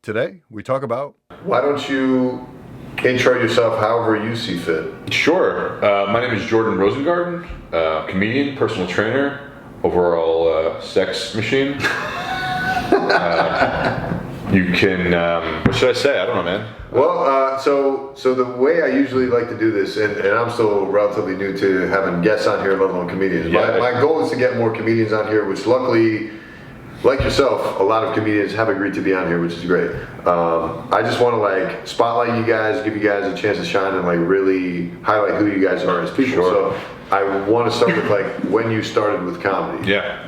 Today, we talk about... Why don't you intro yourself however you see fit? Sure. My name is Jordan Rosengarten, comedian, personal trainer, overall sex machine. You can, what should I say? I don't know, man. Well, so the way I usually like to do this, and I'm still relatively new to having guests on here, let alone comedians. Yeah. My goal is to get more comedians on here, which luckily, like yourself, a lot of comedians have agreed to be on here, which is great. I just want to spotlight you guys, give you guys a chance to shine, and really highlight who you guys are as people. Sure. So I want to start with when you started with comedy. Yeah.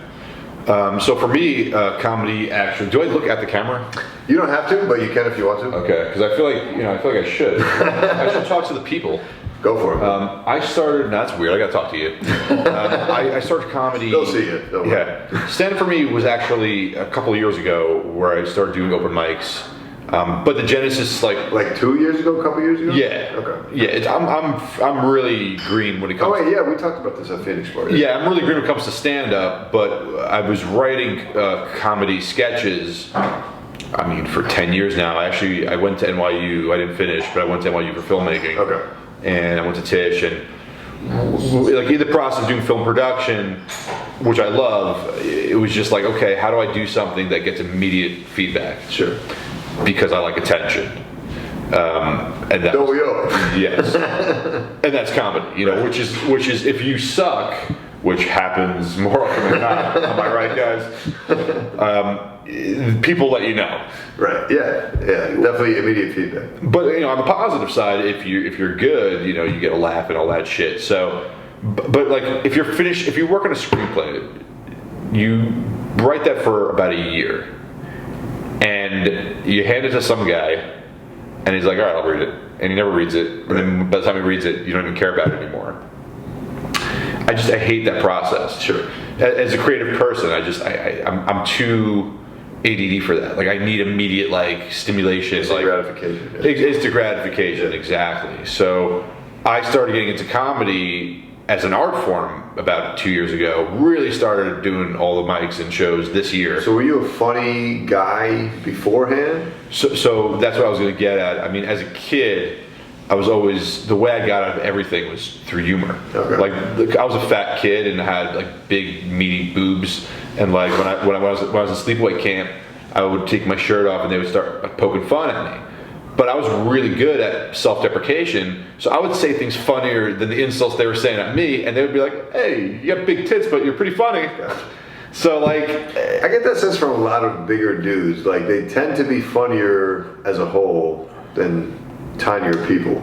So for me, comedy actually. Do I look at the camera? You don't have to, but you can if you want to. Okay, because I feel like I should. I should talk to the people. Go for it. I started. No, that's weird. I got to talk to you. I started comedy. They'll see you. Don't worry. Yeah. Stand-up for me was actually a couple of years ago where I started doing open mics. But the genesis, like 2 years ago, a couple years ago. Yeah. Okay. Yeah. I'm really green when it comes. Oh wait, yeah, we talked about this at Phoenix Party. Yeah, I'm really green when it comes to stand-up. But I was writing comedy sketches. I mean, for 10 years now. I went to NYU. I didn't finish, but I went to NYU for filmmaking. Okay. And I went to Tisch, and in the process of doing film production, which I love, it was just okay, how do I do something that gets immediate feedback? Sure. Because I like attention. And that, don't we all? yes. And that's comedy, which is if you suck, which happens more often than not. Am I right, guys? People let you know. Right. Yeah. Definitely immediate feedback. But on the positive side, if you're good, you get a laugh and all that shit. So, but if you work on a screenplay, you write that for about a year, and you hand it to some guy, and he's like, all right, I'll read it, and he never reads it, and then by the time he reads it, you don't even care about it anymore. I hate that process. Sure. As a creative person, I'm too ADD for that. I need immediate stimulation. Instant gratification. Instant gratification, exactly. So I started getting into comedy as an art form about 2 years ago. Really started doing all the mics and shows this year. So were you a funny guy beforehand? So that's what I was going to get at. I mean, as a kid, I was always, the way I got out of everything was through humor. Okay. I was a fat kid and had big meaty boobs, and when I was in sleepaway camp, I would take my shirt off and they would start poking fun at me. But I was really good at self-deprecation, so I would say things funnier than the insults they were saying at me, and they would be like, "Hey, you got big tits, but you're pretty funny." Gotcha. So I get that sense from a lot of bigger dudes. They tend to be funnier as a whole than tinier people.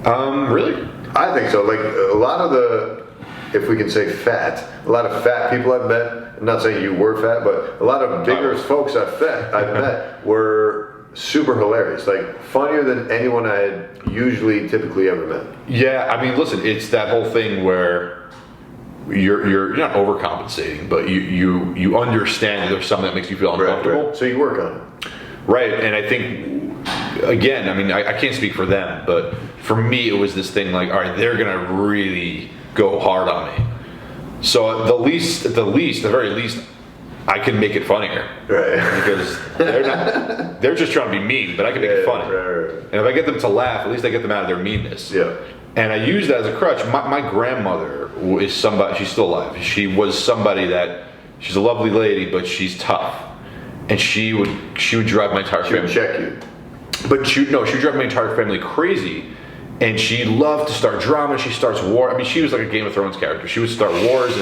Really? I think so. A lot of the, if we can say fat, a lot of fat people I've met, I'm not saying you were fat, but a lot of bigger folks I've met were super hilarious. Funnier than anyone I had typically ever met. Yeah, I mean, listen, it's that whole thing where you're not overcompensating, but you understand that there's something that makes you feel uncomfortable. Right. So you work on it. Right, and I think, again, I mean, I can't speak for them, but for me, it was this thing all right, they're gonna really go hard on me. So at the very least, I can make it funnier. Right. Because they're just trying to be mean, but I can make it funny. Right. And if I get them to laugh, at least I get them out of their meanness. Yeah. And I use that as a crutch. My grandmother is somebody, she's still alive. She was somebody that, she's a lovely lady, but she's tough. And she would drive my entire family. She would check you. But she would drive my entire family crazy. And she loved to start drama. She starts war. I mean, she was like a Game of Thrones character. She would start wars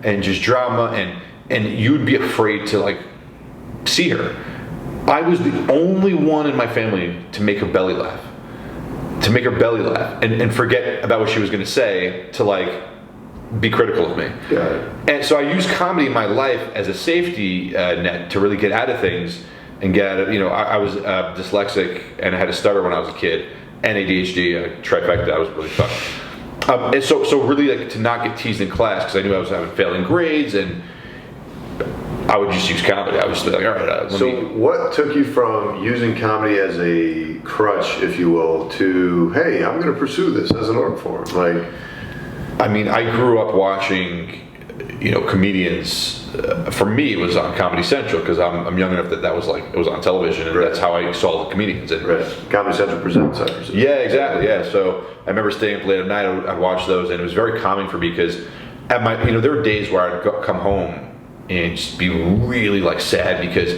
and just drama, and you would be afraid to see her. I was the only one in my family to make her belly laugh. And forget about what she was going to say to be critical of me. Got it. And so I use comedy in my life as a safety net to really get out of things and get out of, I was dyslexic and I had a stutter when I was a kid, and ADHD, trifecta. I was really fucked. And so really to not get teased in class, because I knew I was having failing grades, and I would just use comedy. I was just all right. What took you from using comedy as a crutch, if you will, to, hey, I'm going to pursue this as an art form? I mean, I grew up watching comedians. For me, it was on Comedy Central because I'm young enough that was like it was on television, and Right. that's how I saw the comedians. And Right. Comedy Central presents, I presume. yeah, exactly. Yeah. So I remember staying up late at night. I'd watch those, and it was very calming for me because at my, there were days where I'd come home and just be really like sad because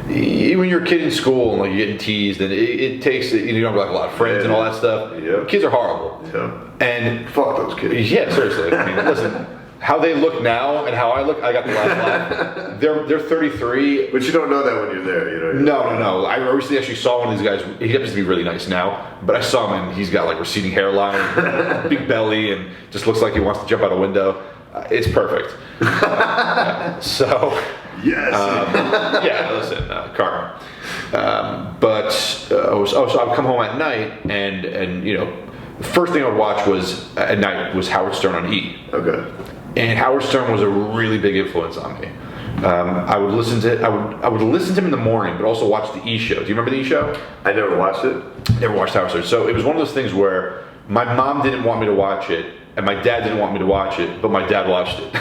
when you're a kid in school and like you're getting teased, and it takes you don't have like a lot of friends and all that stuff. Yeah. Kids are horrible. Yeah. And Fuck those kids. yeah, seriously. I mean, listen, how they look now and how I look, I got the last laugh. They're 33. But you don't know that when you're there, No. I recently actually saw one of these guys. He happens to be really nice now, but I saw him and he's got like receding hairline, big belly, and just looks like he wants to jump out a window. It's perfect. So, Yes. yeah, listen, karma. So I'd come home at night and the first thing I would watch at night was Howard Stern on E! Okay. And Howard Stern was a really big influence on me. I would listen to him in the morning, but also watch the E! Show. Do you remember the E! Show? I never watched it. Never watched Howard Stern. So it was one of those things where my mom didn't want me to watch it, and my dad didn't want me to watch it, but my dad watched it.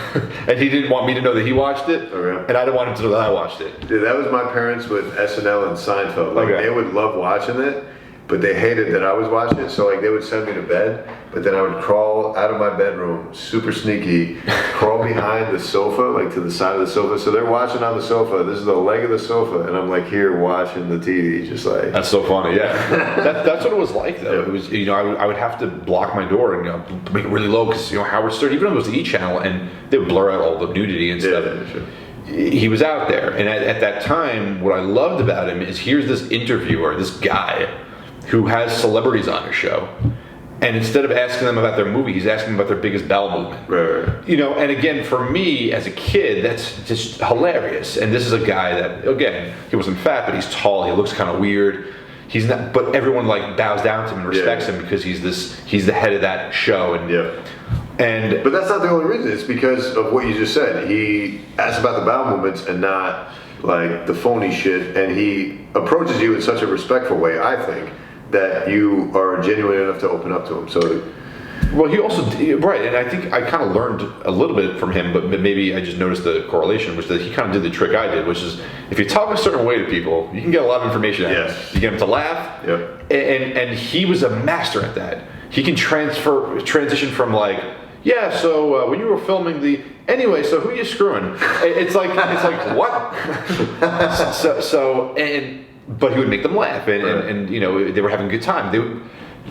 And he didn't want me to know that he watched it, Okay. and I didn't want him to know that I watched it. Dude, that was my parents with SNL and Seinfeld. Like, Okay. they would love watching it, but they hated that I was watching it. So, like, they would send me to bed, but then I would crawl out of my bedroom, super sneaky, crawl behind the sofa, like to the side of the sofa. So they're watching on the sofa. This is the leg of the sofa, and I'm like here watching the TV, just like. That's so funny, yeah. That's what it was like, though. Yeah. It was, I would have to block my door and make it really low because Howard Stern, even though it was the E! Channel, and they would blur out all the nudity and stuff. Yeah, sure. He was out there, and at that time, what I loved about him is here's this interviewer, this guy, who has celebrities on his show, and instead of asking them about their movie, he's asking them about their biggest bowel movement. Right. And again, for me as a kid, that's just hilarious. And this is a guy that, again, he wasn't fat, but he's tall. He looks kind of weird. He's not, but everyone like bows down to him and respects him because he's the head of that show. And Yeah. and But that's not the only reason. It's because of what you just said. He asks about the bowel movements and not like the phony shit, and he approaches you in such a respectful way, I think, that you are genuine enough to open up to him. So, well, he also right, and I think I kind of learned a little bit from him, but maybe I just noticed the correlation, which that he kind of did the trick I did, which is if you talk a certain way to people, you can get a lot of information out of them. Yes. You get them to laugh, Yep. and he was a master at that. He can transition from like, yeah, so when you were filming anyway, so who you screwing? It's like what? But he would make them laugh, and they were having a good time. They would,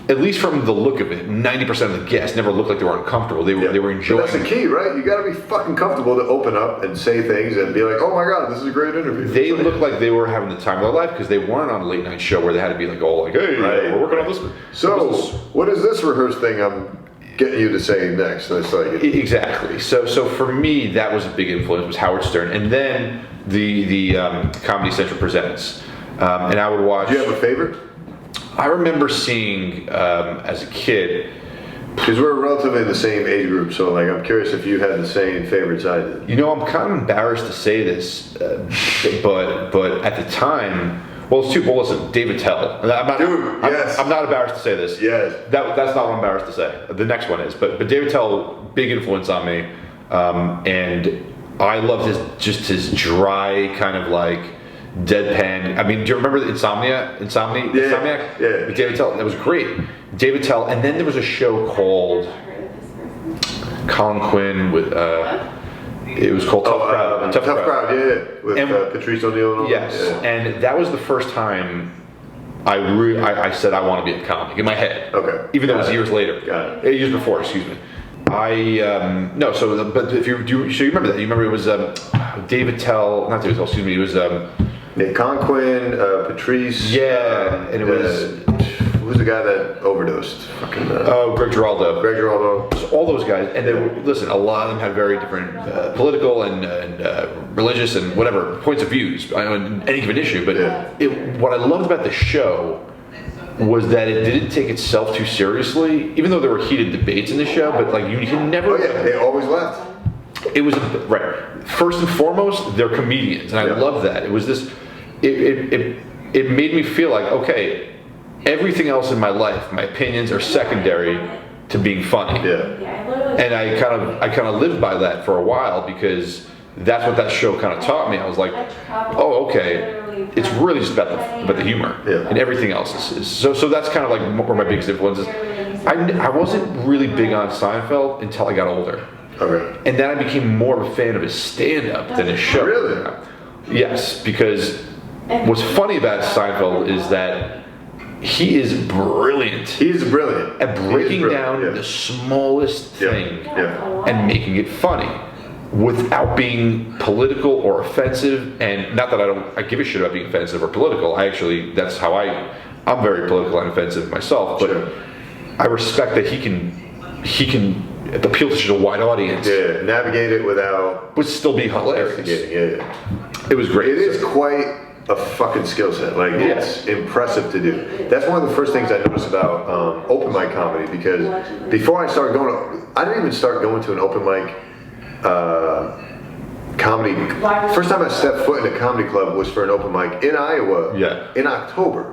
at least from the look of it, 90% of the guests never looked like they were uncomfortable. They were But enjoying. that's the key, right? You got to be fucking comfortable to open up and say things and be like, "Oh my god, this is a great interview." They looked like they were having the time of their life because they weren't on a late night show where they had to be like, "Oh, like, hey, Right. we're working on this." So, what is this rehearsed thing I'm getting you to say next? It's like, Exactly. So for me, that was a big influence was Howard Stern, and then the Comedy Central presents, and I would watch. do you have a favorite? I remember seeing as a kid. Because we're relatively in the same age group, so like I'm curious if you had the same favorites I did. I'm kind of embarrassed to say this, but at the time, well, it's two. Well, listen, David Tell. I'm not, Dude, yes. I'm not embarrassed to say this. Yes. That's not what I'm embarrassed to say. The next one is, but David Tell, big influence on me, and I loved his dry kind of like deadpan. I mean, do you remember Insomniac? Yeah. With David Tell, that was great. David Tell, and then there was a show called Colin Quinn with. It was called Tough Crowd. Tough Crowd, yeah. With And- Patrice O'Neill and all Yes, that. Yeah. and that was the first time I said I want to be a comic in my head. Okay. Even though it was Got it. years later. Got it. Years before, excuse me. No. So, but if you remember that? You remember it was David Tell, not David Tell. Excuse me. It was Yeah, Colin Quinn, Patrice. Yeah, and it was who's the guy that overdosed? Fucking. Greg Giraldo. Greg Giraldo. All those guys, and they were, listen. A lot of them had very different political and religious and whatever points of views on any given issue. But Yeah. what I loved about the show was that it didn't take itself too seriously, even though there were heated debates in the show. But like you can never. Oh yeah, they always left. It was right. First and foremost, they're comedians, and I Yeah. love that. It was this. It made me feel like okay, everything else in my life, my opinions are secondary to being funny. Yeah. And I kind of lived by that for a while because that's what that show kind of taught me. I was like, oh, okay, it's really just about the humor, Yeah. and everything else is so that's kind of like where my biggest influences. I wasn't really big on Seinfeld until I got older. Okay. And then I became more of a fan of his stand-up than his show. Really? Yes, because what's funny about Seinfeld is that he is brilliant He's brilliant. at breaking He is down brilliant, the smallest yeah. thing Yeah. and making it funny without being political or offensive. And not that I give a shit about being offensive or political. That's how I'm very political and offensive myself, but Sure. I respect that he can appeal to such a wide audience, Yeah, navigate it without but still be hilarious. instigating. Yeah. It was great. It is quite a fucking skill set. Like, it's impressive to do. That's one of the first things I noticed about open mic comedy, because before I started I didn't even start going to an open mic comedy. First time I stepped foot in a comedy club was for an open mic in Iowa in October.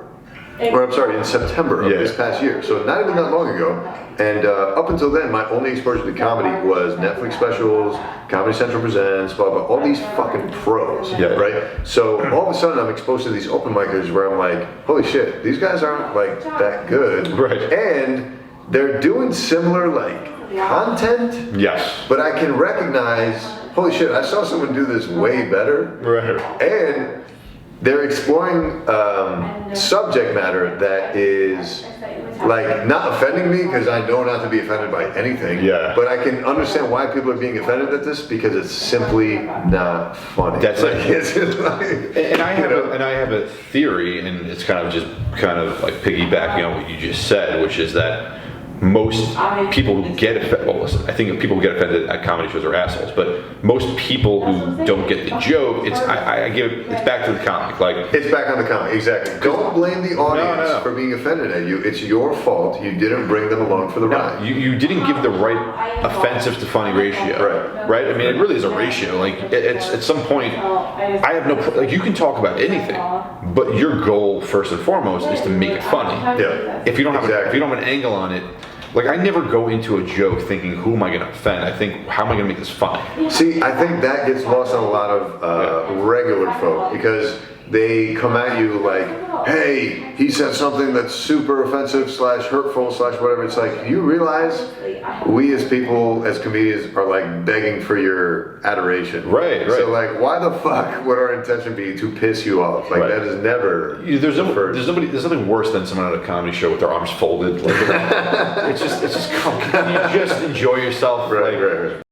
Or I'm sorry, in September of this past year. So not even that long ago. And up until then, my only exposure to comedy was Netflix specials, Comedy Central Presents, blah, blah, all these fucking pros, right? So all of a sudden I'm exposed to these open micers where I'm like, holy shit, these guys aren't like that good. Right. And they're doing similar like content. Yes. But I can recognize, holy shit, I saw someone do this way better. Right. And they're exploring subject matter that is like not offending me, because I know not to be offended by anything. Yeah. But I can understand why people are being offended at this, because it's simply not funny. That's it. It's just like, And I have a theory, and it's kind of like piggybacking on what you just said, which is that most people who get offended, well, listen, I think if people get offended at comedy shows are assholes, but most people who don't get the joke, it's back to the comic. Like, it's back on the comic, exactly. Don't blame the audience No. for being offended at you. It's your fault. You didn't bring them along for the ride. you didn't give the right offensive to funny ratio, right? I mean, it really is a ratio. Like, it's at some point, I have no like, you can talk about anything, but your goal first and foremost is to make it funny. Yeah. If you don't have an angle on it. Like, I never go into a joke thinking, who am I going to offend? I think, how am I going to make this funny? See, I think that gets lost on a lot of regular folk, because they come at you like, hey, he said something that's super offensive / hurtful / whatever. It's like, you realize we as people, as comedians, are like begging for your adoration. Right. So like, why the fuck would our intention be to piss you off? Like, that is never. There's nothing worse than someone at a comedy show with their arms folded. Like, it's just, come, can you just enjoy yourself? Right.